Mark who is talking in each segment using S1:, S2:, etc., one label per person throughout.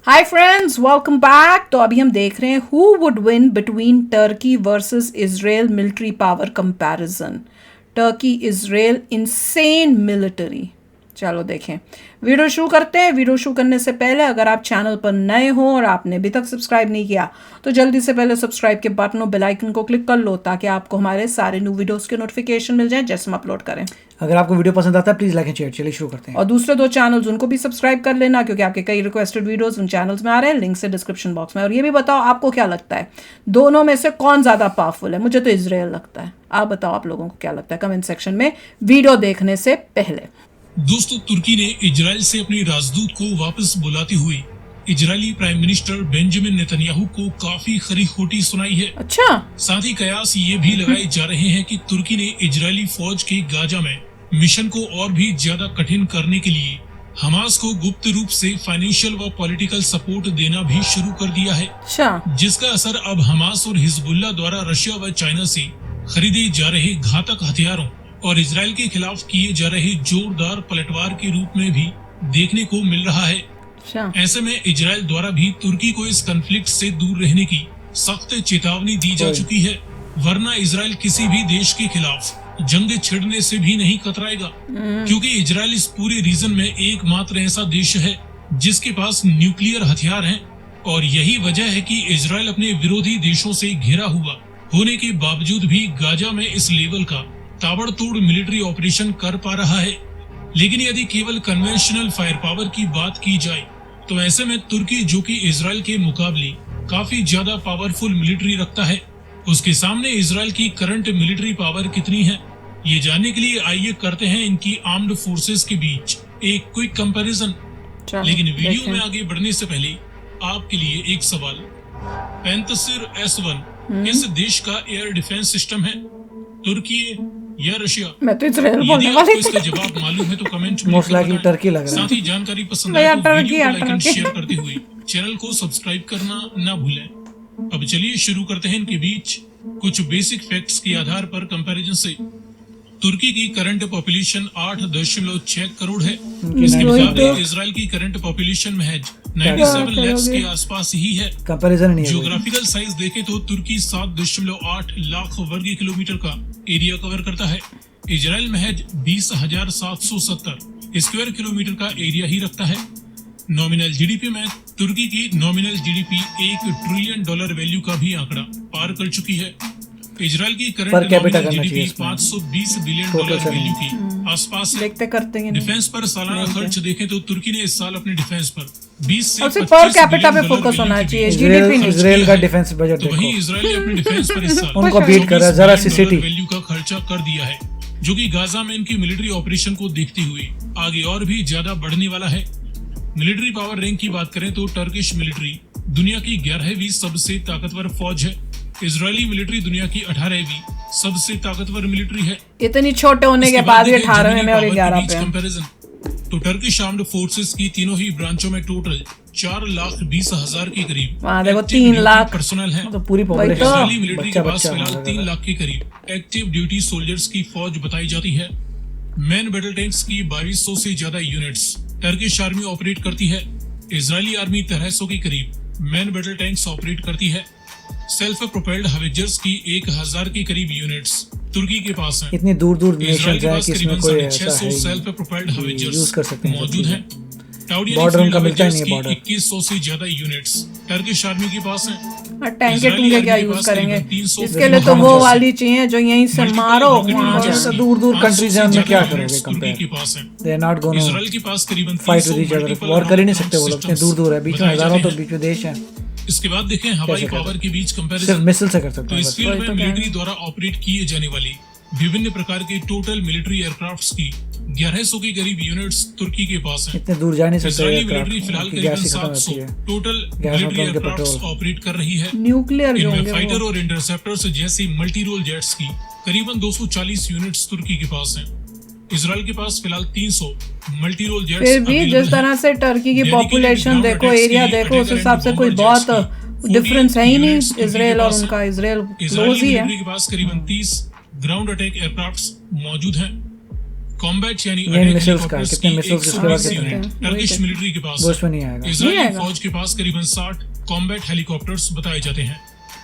S1: Hi friends, welcome back. तो अभी हम देख रहे हैं who would win between Turkey versus Israel military power comparison. Turkey Israel insane military. चलो देखें, वीडियो शुरू करते हैं। वीडियो शुरू करने से पहले अगर आप चैनल पर नए हो और आपने अभी तक सब्सक्राइब नहीं किया तो जल्दी से पहले सब्सक्राइब के बटन और बेल आइकन को क्लिक कर लो ताकि आपको हमारे सारे न्यू वीडियोस के नोटिफिकेशन मिल जाएं जैसे हम अपलोड करें।
S2: अगर आपको वीडियो पसंद आता है प्लीज लाइक एंड शेयर। चलिए शुरू करते हैं।
S1: और दूसरे दो चैनल्स उनको भी सब्सक्राइब कर लेना क्योंकि आपके कई रिक्वेस्टेड वीडियोस उन चैनल्स में आ रहे हैं, लिंक से डिस्क्रिप्शन बॉक्स में। और ये भी बताओ आपको क्या लगता है, दोनों में से कौन ज्यादा पावरफुल है? मुझे तो इजराइल लगता है। आप बताओ आप लोगों को क्या लगता है कमेंट सेक्शन में वीडियो देखने से पहले।
S3: दोस्तों, तुर्की ने इजराइल से अपने राजदूत को वापस बुलाते हुए Israeli prime minister Benjamin Netanyahu को काफी खरी खोटी सुनाई है।
S1: अच्छा,
S3: साथ ही कयास ये भी लगाए जा रहे हैं कि तुर्की ने इजरायली फौज के गाजा में मिशन को और भी ज्यादा कठिन करने के लिए हमास को गुप्त रूप से फाइनेंशियल व पॉलिटिकल सपोर्ट देना भी शुरू कर दिया है।
S1: अच्छा,
S3: जिसका असर अब हमास और हिजबुल्लाह द्वारा रशिया व चाइना से खरीदे जा रहे घातक हथियारों और इजराइल के खिलाफ किए जा रहे जोरदार पलटवार के रूप में भी देखने को मिल रहा है।
S1: अच्छा।
S3: ऐसे में इजराइल द्वारा भी तुर्की को इस कॉन्फ्लिक्ट से दूर रहने की सख्त चेतावनी दी जा चुकी है, वरना इजराइल किसी भी देश के खिलाफ जंग छिड़ने से भी नहीं कतराएगा, क्योंकि इजराइल इस पूरे रीजन में एकमात्र ऐसा देश है जिसके पास न्यूक्लियर हथियार हैं। और यही वजह है कि इजराइल अपने विरोधी देशों से घिरा हुआ होने के बावजूद भी गाजा में इस लेवल का ताबड़तोड़ मिलिट्री ऑपरेशन कर पा रहा है। लेकिन यदि केवल कन्वेंशनल फायर पावर की बात की जाए तो ऐसे में तुर्की, जो कि इजराइल के मुकाबले काफी ज्यादा पावरफुल मिलिट्री रखता है, उसके सामने इजराइल की करंट मिलिट्री पावर कितनी है, ये जानने के लिए आइए करते हैं इनकी आर्म्ड फोर्सेस के बीच एक क्विक कंपैरिजन। लेकिन वीडियो में आगे बढ़ने से पहले आपके लिए एक सवाल। पैंतसिर S1 किस देश का एयर डिफेंस सिस्टम है? तुर्की या रशिया?
S1: मैं तो इजराइल
S3: यदि
S1: बोलने
S3: आपको
S1: वाली
S3: इसका जवाब मालूम है तो कमेंट में
S2: मोस्ट लाइकली
S3: बताएं।
S2: टर्की लग रहा है।
S3: साथ ही जानकारी पसंद आए तो
S1: टर्की,
S3: वीडियो को लाइक एंड
S1: टर्की।
S3: शेयर करते हुए चैनल को सब्सक्राइब करना ना भूलें। अब चलिए शुरू करते हैं इनके बीच कुछ बेसिक फैक्ट्स के आधार पर कंपैरिजन से। तुर्की की करंट पॉपुलेशन 8.6 करोड़ है। इसके मुकाबले इजराइल की करंट पॉपुलेशन महज 97 लाख के आसपास ही है।
S2: कंपैरिजन नहीं है।
S3: ज्योग्राफिकल साइज देखें तो तुर्की 7.8 लाख वर्ग किलोमीटर का एरिया कवर करता है। इजराइल महज 20,770 स्क्वायर किलोमीटर का एरिया ही रखता है। नॉमिनल जीडीपी में तुर्की की नॉमिनल जीडीपी $1 ट्रिलियन वैल्यू का भी आंकड़ा पार कर चुकी है। इजराइल की current nominal GDP $520 billion value की आसपास है।
S1: देखते करते हैं।
S3: डिफेंस पर सालाना खर्च देखें तो तुर्की ने इस साल अपने डिफेंस पर 20 से
S1: सबसे
S3: 25
S1: पर कैपिटा पे
S3: बिलियन
S1: फोकस होना
S3: डॉलर
S1: चाहिए,
S3: वैल्यू
S1: जीडीपी नहीं।
S2: इजराइल का डिफेंस बजट
S3: तो वहीं
S2: देखो,
S3: इजराइल ने अपने डिफेंस पर इस साल
S2: उनको बीट कर रहा है जरा सी
S3: $24
S2: सिटी।
S3: वैल्यू का खर्चा कर दिया है, जो कि गाजा में इनकी मिलिट्री ऑपरेशन को देखते हुए आगे और भी ज्यादा बढ़ने वाला है। मिलिट्री पावर रैंक की बात करें तो टर्किश मिलिट्री दुनिया की 11वीं सबसे ताकतवर फौज है। इजरायली मिलिट्री दुनिया की 18वीं सबसे ताकतवर मिलिट्री है।
S1: इतनी छोटे होने के बाद ये 18वें में और 11 पे।
S3: कंपैरिजन तो टर्किश आर्म्ड फोर्सेस की तीनों ही ब्रांचों में टोटल 4,20,000 के करीब
S1: वहाँ देखो 3 लाख
S3: पर्सनल है।
S2: तो पूरी
S1: वही
S2: पॉपुलेशन
S1: तो।
S3: इजरायली मिलिट्री के
S2: बच्चा
S3: पास फिलहाल
S2: बच्चा
S3: 3 लाख के करीब एक्टिव ड्यूटी सोल्जर्स की फौज बताई जाती है। मैन बैटल टैंक्स की 2200 से ज्यादा यूनिट्स टर्किश आर्मी ऑपरेट करती है। इजरायली आर्मी 1300 के करीब मैन बैटल टैंक्स ऑपरेट करती है। सेल्फ प्रोपेल्ड हवेजर्स की 1000 के करीब यूनिट्स तुर्की के पास हैं।
S2: इतनी दूर दूर
S3: इजराइल
S2: नेशन
S3: के
S2: है
S3: पास
S2: कि इसमें
S3: करीबन
S2: कोई ऐसा
S3: 650
S2: है
S3: सेल्फ प्रोपेल्ड
S2: यूज
S3: हवेजर्स
S2: कर सकते हैं।
S3: मौजूद हैं।
S2: बॉर्डर उनका मिलता ही नहीं है, बॉर्डर।
S3: 2100 से ज्यादा यूनिट्स टर्किश आर्मी के पास हैं।
S1: और टैंक के टूंगे क्या यूज करेंगे?
S3: 300
S1: इसके लिए तो वो वाली चाहिए जो यहीं से मारो, वहाँ
S2: से दूर दूर कंट्रीज में क्या करोगे
S3: तुर्की
S2: कंपेयर?
S3: के पास हैं।
S2: They are not gonna
S3: Israel के पास करीबन
S2: fight
S3: 300
S2: with each other.
S3: Multiple
S2: war कर ही नहीं
S3: आर्म्ड
S2: सकते वो लोग, इतने
S3: सिस्टम्स
S2: दूर दूर है, बीच में
S3: बताए
S2: हजारों
S3: जाते
S2: तो
S3: हैं।
S2: बीच में देश है।
S3: इसके बाद देखें हवाई
S2: कैसे
S3: पावर के बीच
S2: सिर्फ
S3: कंपैरिजन।
S2: मिसाइल से कर सकते
S3: तो
S2: हैं
S3: इस
S2: बस।
S3: फील्ड
S1: वही
S3: में
S1: तो
S3: मिलिट्री द्वारा ऑपरेट किए जाने वाली विभिन्न प्रकार के टोटल मिलिट्री एयरक्राफ्ट्स की 1100 के करीब यूनिट्स तुर्की के पास हैं।
S2: इतने दूर जा नहीं सकते
S3: इजरायली
S2: एयरक्राफ्ट,
S3: मिलिट्री फिलहाल
S2: उनकी
S3: करीबन
S2: गैस ही खत्म
S3: 700
S2: होती है।
S3: टोटल
S2: गैस
S3: मिलिट्री
S2: मतलब उनके
S3: एयरक्राफ्ट्स
S2: पेट्रोल।
S3: ऑपरेट कर रही है।
S1: न्यूक्लियर जो
S3: इनमें
S1: होंगे
S3: फाइटर
S1: वो।
S3: और इंटरसेप्टर्स जैसी मल्टी रोल जेट्स की करीबन 240 यूनिट्स तुर्की के पास हैं। इजराइल के पास फिलहाल 300 मल्टी रोल जेट्स
S1: फिर भी जिस तरह से टर्की की पॉपुलेशन देखो, एरिया देखो, उस हिसाब से कोई बहुत डिफरेंस है ही नहीं इजराइल और उनका। इजराइल क्लोज ही है।
S3: के पास करीबन 30 ग्राउंड अटैक एयरक्राफ्ट्स मौजूद हैं। कॉम्बैट यानी
S2: मेन
S3: अटैक
S2: मिसाइल्स का
S3: हेलीकॉप्टर्स
S2: कितने
S3: की
S2: मिसाइल्स
S3: एक
S2: किसके पास
S3: सर्विस
S2: कितने
S3: यूनिट टर्किश मिलिट्री के पास
S2: वो इसमें नहीं आएगा
S3: इजरायली
S1: आएगा।
S3: फौज के पास करीबन 60 कॉम्बैट हेलीकॉप्टर्स बताए जाते हैं।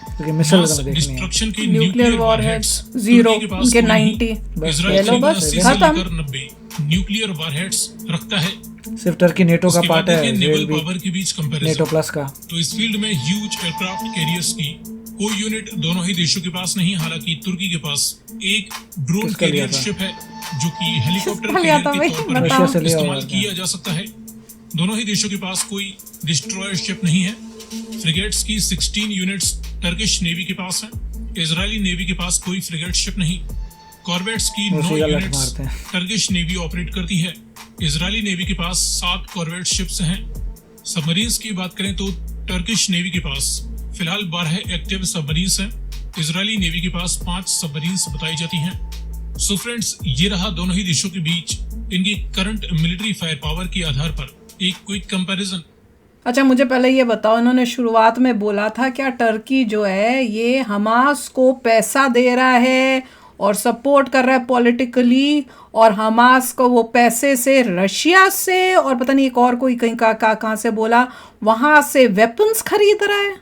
S2: क्योंकि मिसाइल
S3: मास
S2: का देखनी है।
S3: डिस्ट्रक्शन के
S1: न्यूक्लियर वॉरहेड्स 0 उनके 90
S3: इजराइल
S1: चलो बस,
S3: 80 से
S1: खत्म।
S3: लेकर 90 न्यूक्लियर वॉरहेड्स रखता है।
S2: सिर्फ टर्की नेटो का
S3: उसके बाद
S2: पार्ट है,
S3: देखें
S2: इसराइल
S3: नेवल
S2: भी
S3: पावर के बीच
S2: नेटो
S3: कंपैरिजन।
S2: प्लस का।
S3: तो इस फील्ड में ह्यूज एयरक्राफ्ट कैरियर्स की कोई यूनिट दोनों ही देशों के पास नहीं। हालांकि तुर्की के पास एक ड्रोन
S2: किसका लिया
S3: कैरियर
S2: था?
S3: शिप है जो कि हेलीकॉप्टर
S1: किसका लिया
S3: कैरियर
S1: था
S3: के
S1: भाई?
S3: तौर पर
S2: रशिया से
S3: भी
S2: लिया
S3: इस्तेमाल
S2: हुआ था।
S3: किया जा सकता है। दोनों ही देशों के पास कोई डिस्ट्रॉयर शिप नहीं है। फ्रिगेट्स की 16 यूनिट्स टर्किश नेवी के पास है। इजरायली नेवी के पास कोई फ्रिगेट शिप नहीं। कॉर्वेट्स की
S2: वो
S3: 9
S2: सीधा लट
S3: यूनिट्स
S2: मारते हैं।
S3: टर्किश नेवी ऑपरेट करती है। इजरायली नेवी के पास 7 कॉर्वेट शिप्स हैं। सबमरीन्स की बात करें तो टर्किश नेवी के पास फिलहाल 12 एक्टिव सबमरीन्स हैं। इजरायली नेवी के पास 5 सबमरीन्स बताई जाती हैं। सो फ्रेंड्स, ये रहा दोनों ही देशों के बीच इनकी करंट मिलिट्री फायर पावर के आधार पर एक क्विक कंपैरिजन।
S1: अच्छा, मुझे पहले ये बताओ, इन्होंने शुरुआत में बोला था क्या टर्की जो है ये हमास को पैसा दे रहा है और सपोर्ट कर रहा है पॉलिटिकली, और हमास को वो पैसे से रशिया से और पता नहीं एक और कोई कहीं कहाँ से बोला वहाँ से वेपन्स खरीद रहा है।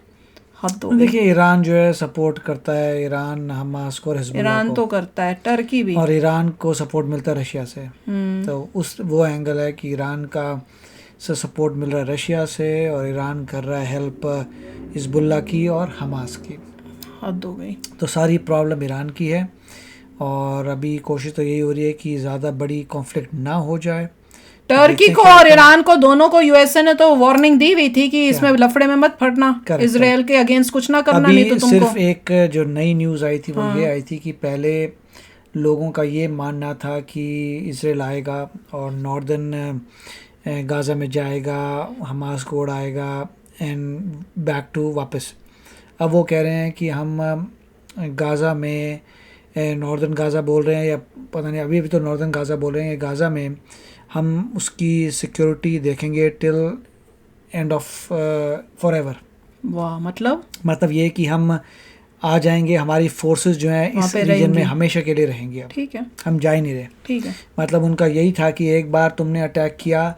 S1: हद हो गई।
S2: देखिए ईरान जो है सपोर्ट करता है, ईरान हमास को और हिजबुल्लाह
S1: ईरान
S2: को,
S1: तो करता है, टर्की भी।
S2: और ईरान को सपोर्ट मिलता है रशिया से। तो उस वो एंगल है कि ईरान का से सपोर्ट मिल रहा है रशिया से, और ईरान कर रहा है हेल्प हिजबुल्लाह की और हमास की।
S1: हद हो गई।
S2: तो सारी प्रॉब्लम ईरान की है, और अभी कोशिश तो यही हो रही है कि ज़्यादा बड़ी कॉन्फ्लिक्ट ना हो जाए।
S1: टर्की को और ईरान को दोनों को यूएसए ने तो वार्निंग दी हुई थी कि इसमें लफड़े में मत फटना,
S2: Correct,
S1: इजराइल के अगेंस्ट कुछ ना करना,
S2: अभी
S1: नहीं तो तुमको।
S2: सिर्फ एक जो नई न्यूज़ आई थी वो ये आई थी कि पहले लोगों का ये मानना था कि इजराइल आएगा और नॉर्दर्न गाज़ा में जाएगा, हमास को उड़ाएगा एंड बैक टू वापस। अब वो कह रहे हैं कि हम गाज़ा में, नॉर्दर्न गाज़ा बोल रहे हैं या पता नहीं, अभी तो नॉर्दर्न गाज़ा बोल रहे हैं, गाज़ा में हम उसकी सिक्योरिटी देखेंगे टिल एंड ऑफ फॉरएवर।
S1: वाह, मतलब
S2: ये कि हम आ जाएंगे, हमारी फोर्सेस जो हैं
S1: वहाँ
S2: इस
S1: पे
S2: रीजन में
S1: रहेंगी।
S2: हमेशा के लिए रहेंगे। अब
S1: ठीक है,
S2: हम जा ही नहीं रहे।
S1: ठीक है।
S2: मतलब उनका यही था कि एक बार तुमने अटैक किया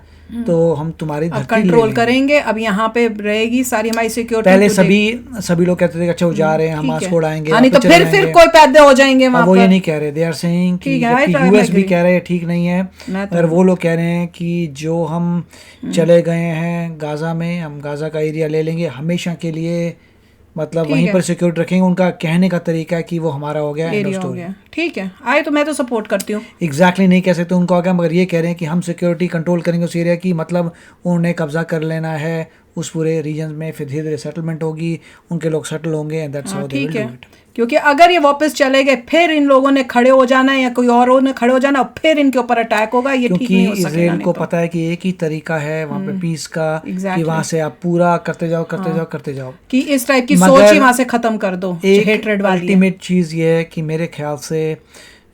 S2: तो हम तुम्हारी
S1: अब
S2: धरती ले
S1: कंट्रोल
S2: लेंगे।
S1: करेंगे, अब यहाँ पे रहेगी सारी हमारी सिक्योरिटी।
S2: पहले सभी लोग कहते थे कि अच्छा वो जा रहे हैं, हमास को उड़ाएंगे,
S1: नहीं तो
S2: वापस चले
S1: फिर
S2: जाएंगे।
S1: कोई पैदे हो जाएंगे वहाँ
S2: अब वो ये
S1: पर।
S2: नहीं कह रहे, दे आर सेइंग कि
S1: ठीक है, I
S2: यूएस भी
S1: agree।
S2: कह रहे हैं ठीक नहीं है,
S1: मैं तो-
S2: अगर वो लोग कह रहे हैं कि जो हम चले गए हैं गाज़ा में, हम गाज़ा का एरिया ले लेंगे हमेशा के लिए, मतलब
S1: ठीक
S2: वहीं
S1: है।
S2: पर सिक्योरिटी रखेंगे। उनका कहने का तरीका है कि वो हमारा हो गया, एंड ऑफ
S1: एरिया हो
S2: स्टोरी।
S1: गया। ठीक है, आए तो मैं तो सपोर्ट करती हूँ।
S2: एग्जैक्टली नहीं कह सकते उनको आगे, मगर ये कह रहे हैं कि हम सिक्योरिटी कंट्रोल करेंगे उस एरिया की, मतलब उन्हें कब्जा कर लेना है उस पूरे रीजन में, फिर धीरे धीरे सेटलमेंट होगी, उनके लोग सेटल होंगे and that's how they will
S1: ठीक
S2: डू
S1: है,
S2: इट।
S1: क्योंकि अगर ये वापस चले गए फिर इन लोगों ने खड़े हो जाना है या कोई और ने खड़े हो जाना और फिर इनके ऊपर अटैक होगा, ये ठीक
S2: क्योंकि
S1: नहीं हो सकेगा।
S2: इसराइल
S1: नहीं
S2: को
S1: तो।
S2: पता है कि एक ही तरीका है वहाँ पे पीस का, कि
S1: Exactly।
S2: वहाँ से आप पूरा करते जाओ करते जाओ करते जाओ।
S1: कि इस टाइप की
S2: मगर
S1: सोच ही वहां से खत्म कर दो,
S2: एक
S1: हेट्रेड वाली है।
S2: अल्टीमेट चीज़ ये है कि मेरे ख्याल से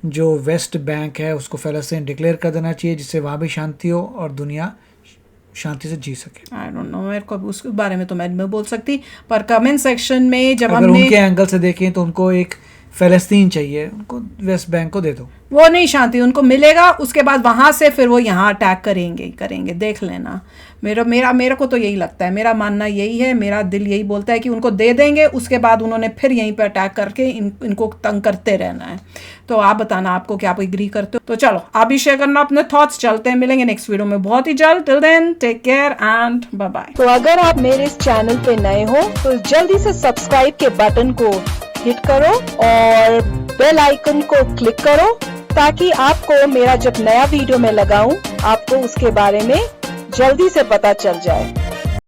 S2: जो वेस्ट बैंक है उसको फ़लस्तीन डिक्लेयर कर देना चाहिए, जिससे वहाँ भी शांति हो और दुनिया शांति से जी सके।
S1: आई डोंट नो, मेरे को उस बारे में तो मैं नहीं बोल सकती, पर कमेंट सेक्शन में जब
S2: अगर
S1: हमने
S2: उनके एंगल से देखें तो उनको एक फ़लस्तीन चाहिए, उनको वेस्ट बैंक को दे दो।
S1: वो नहीं शांति उनको मिलेगा, उसके बाद वहां से फिर वो यहाँ अटैक करेंगे, देख लेना। मेरा को तो यही लगता है, मेरा मानना यही है, मेरा दिल यही बोलता है कि उनको दे देंगे, उसके बाद उन्होंने फिर यहीं पे अटैक करके इनको तंग करते रहना है। तो आप बताना आपको क्या, आप एग्री करते हो? तो चलो आप भी शेयर करना अपने थॉट्स। चलते हैं, मिलेंगे नेक्स्ट वीडियो में बहुत ही जल्द। Till then take care and bye bye.
S4: तो अगर आप मेरे इस चैनल पे नए हो तो जल्दी से सब्सक्राइब के बटन को हिट करो और बेल आइकन को क्लिक करो, ताकि आपको मेरा जब नया वीडियो मैं लगाऊं आपको उसके बारे में जल्दी से पता चल जाए।